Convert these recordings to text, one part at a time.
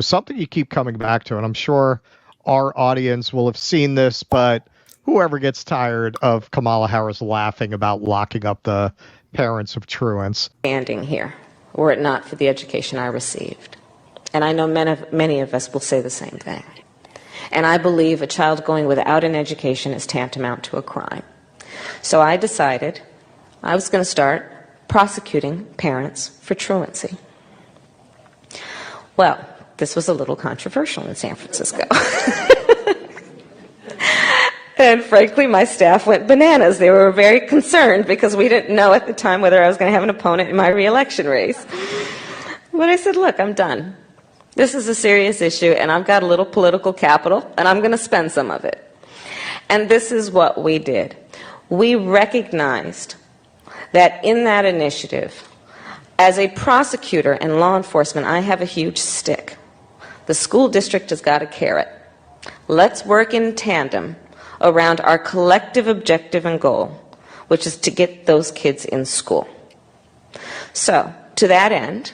something you keep coming back to, and I'm sure our audience will have seen this, but whoever gets tired of Kamala Harris laughing about locking up the parents of truants. Standing here, were it not for the education I received. And I know many of us will say the same thing. And I believe a child going without an education is tantamount to a crime. So I decided I was going to start prosecuting parents for truancy. Well, this was a little controversial in San Francisco. And frankly, my staff went bananas. They were very concerned because we didn't know at the time whether I was going to have an opponent in my re-election race. But I said, look, I'm done. This is a serious issue, and I've got a little political capital, and I'm going to spend some of it. And this is what we did. We recognized that in that initiative, as a prosecutor and law enforcement, I have a huge stick. The school district has got a carrot. Let's work in tandem around our collective objective and goal, which is to get those kids in school. So, to that end,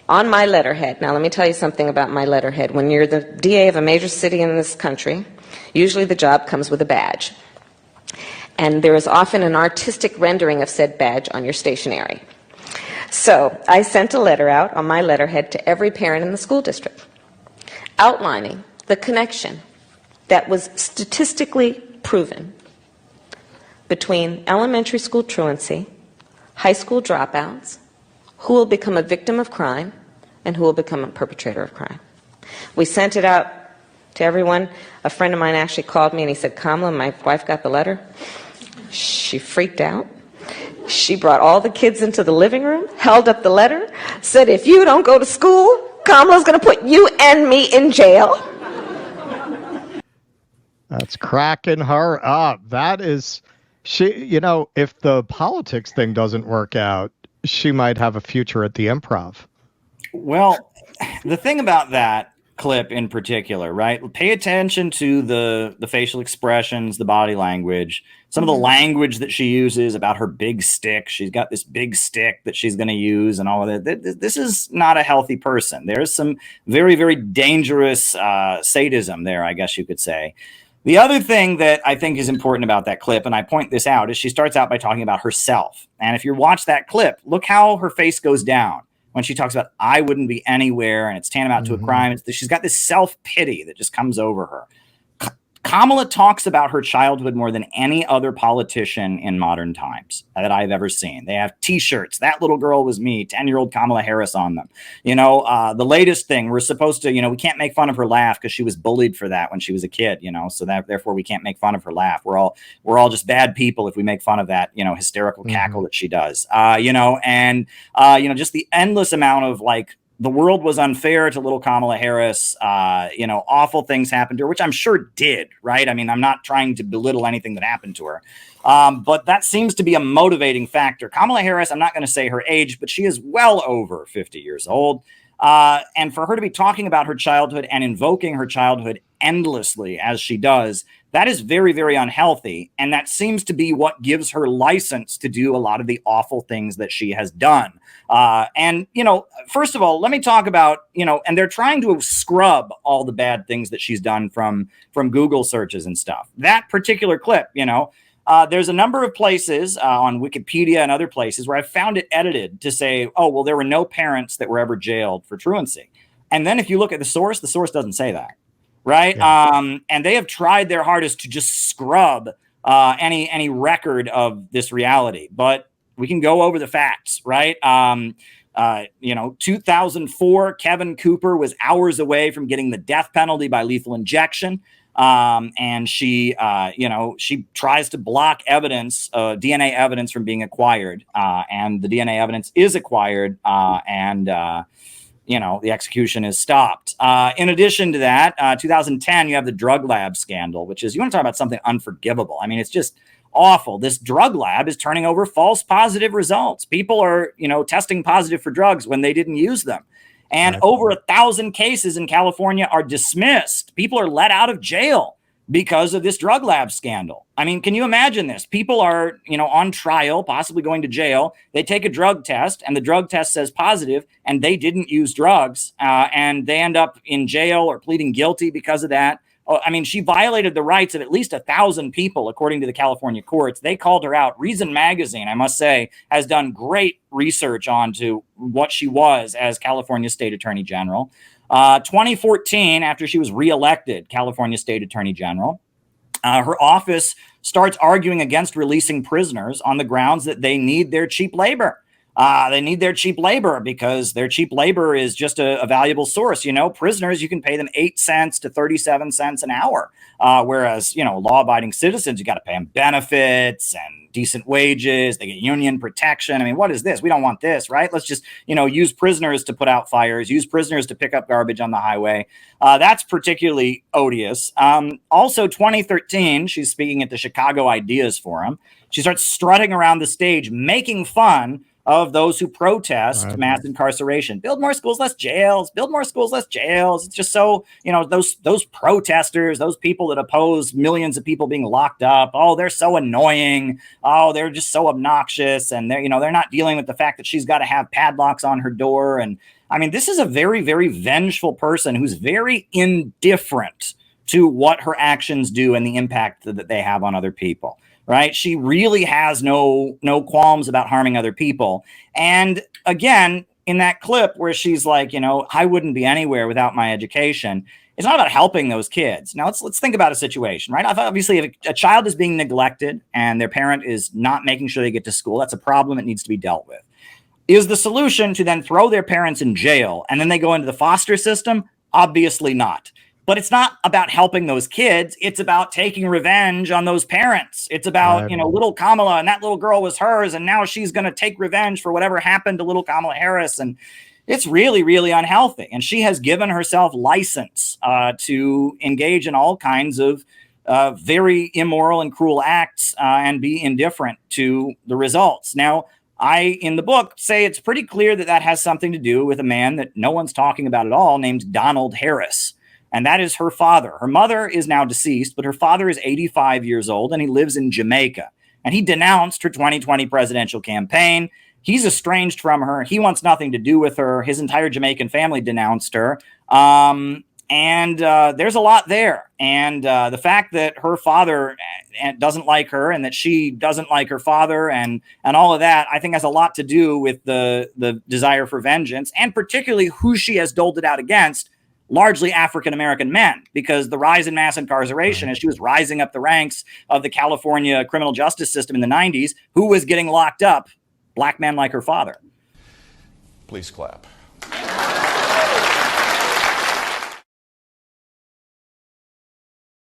on my letterhead, now let me tell you something about my letterhead. When you're the DA of a major city in this country, usually the job comes with a badge. And there is often an artistic rendering of said badge on your stationery. So, I sent a letter out on my letterhead to every parent in the school district, outlining the connection that was statistically proven between elementary school truancy, high school dropouts, who will become a victim of crime, and who will become a perpetrator of crime. We sent it out to everyone. A friend of mine actually called me and he said, Kamala, my wife got the letter. She freaked out. She brought all the kids into the living room, held up the letter, said, if you don't go to school, Kamala's going to put you and me in jail. That's cracking her up. That is, if the politics thing doesn't work out, she might have a future at the Improv. Well, the thing about that clip in particular, right? Pay attention to the facial expressions, the body language, some of the language that she uses about her big stick. She's got this big stick that she's going to use and all of that. This is not a healthy person. There's some very, very dangerous sadism there, I guess you could say. The other thing that I think is important about that clip, and I point this out, is she starts out by talking about herself. And if you watch that clip, look how her face goes down when she talks about, I wouldn't be anywhere, and it's tantamount to a crime. She's got this self-pity that just comes over her. Kamala talks about her childhood more than any other politician in modern times that I've ever seen. They have T-shirts. That little girl was me, 10-year-old Kamala Harris on them. The latest thing, we're supposed to, we can't make fun of her laugh because she was bullied for that when she was a kid, so that therefore we can't make fun of her laugh. We're all just bad people if we make fun of that, hysterical cackle that she does. Just the endless amount of the world was unfair to little Kamala Harris. Awful things happened to her, which I'm sure did, right? I mean, I'm not trying to belittle anything that happened to her. But that seems to be a motivating factor. Kamala Harris, I'm not going to say her age, but she is well over 50 years old. And for her to be talking about her childhood and invoking her childhood endlessly as she does, that is very, very unhealthy. And that seems to be what gives her license to do a lot of the awful things that she has done. First of all, let me talk about, and they're trying to scrub all the bad things that she's done from Google searches and stuff. That particular clip, there's a number of places on Wikipedia and other places where I found it edited to say, oh, well, there were no parents that were ever jailed for truancy. And then if you look at the source doesn't say that. Right. Yeah. And they have tried their hardest to just scrub any record of this reality. But we can go over the facts. Right. 2004, Kevin Cooper was hours away from getting the death penalty by lethal injection. And she tries to block evidence, DNA evidence from being acquired. And the DNA evidence is acquired. The execution is stopped. In addition to that, 2010, you have the drug lab scandal, which is, you want to talk about something unforgivable. I mean, it's just awful. This drug lab is turning over false positive results. People are, testing positive for drugs when they didn't use them. And over 1,000 cases in California are dismissed. People are let out of jail because of this drug lab scandal. I mean, can you imagine this? People are, on trial, possibly going to jail. They take a drug test and the drug test says positive and they didn't use drugs, and they end up in jail or pleading guilty because of that. I mean, she violated the rights of at least 1,000 people, according to the California courts. They called her out. Reason Magazine, I must say, has done great research onto what she was as California State Attorney General. 2014, after she was reelected California State Attorney General, her office starts arguing against releasing prisoners on the grounds that they need their cheap labor. They need their cheap labor because their cheap labor is just a valuable source. Prisoners, you can pay them 8 cents to 37 cents an hour. Whereas, law-abiding citizens, you got to pay them benefits and decent wages. They get union protection. I mean, what is this? We don't want this, right? Let's just, use prisoners to put out fires, use prisoners to pick up garbage on the highway. That's particularly odious. Also, 2013, she's speaking at the Chicago Ideas Forum. She starts strutting around the stage, making fun of those who protest mass incarceration. Build more schools, less jails. Build more schools, less jails. It's just so, those protesters, those people that oppose millions of people being locked up. Oh, they're so annoying. Oh, they're just so obnoxious. And they're not dealing with the fact that she's got to have padlocks on her door. And I mean, this is a very, very vengeful person who's very indifferent to what her actions do and the impact that they have on other people. Right? She really has no qualms about harming other people. And again, in that clip where she's like, I wouldn't be anywhere without my education. It's not about helping those kids. Now let's think about a situation, right? Obviously, if a child is being neglected and their parent is not making sure they get to school, that's a problem that needs to be dealt with. Is the solution to then throw their parents in jail and then they go into the foster system? Obviously not. But it's not about helping those kids. It's about taking revenge on those parents. It's about, little Kamala, and that little girl was hers, and now she's going to take revenge for whatever happened to little Kamala Harris. And it's really, really unhealthy. And she has given herself license to engage in all kinds of very immoral and cruel acts and be indifferent to the results. Now, I, in the book, say it's pretty clear that has something to do with a man that no one's talking about at all named Donald Harris. And that is her father. Her mother is now deceased, but her father is 85 years old and he lives in Jamaica. And he denounced her 2020 presidential campaign. He's estranged from her. He wants nothing to do with her. His entire Jamaican family denounced her. And there's a lot there. And the fact that her father doesn't like her and that she doesn't like her father and all of that, I think has a lot to do with the desire for vengeance and particularly who she has doled it out against. Largely African-American men, because the rise in mass incarceration, as she was rising up the ranks of the California criminal justice system in the 90s, who was getting locked up? Black men like her father. Please clap.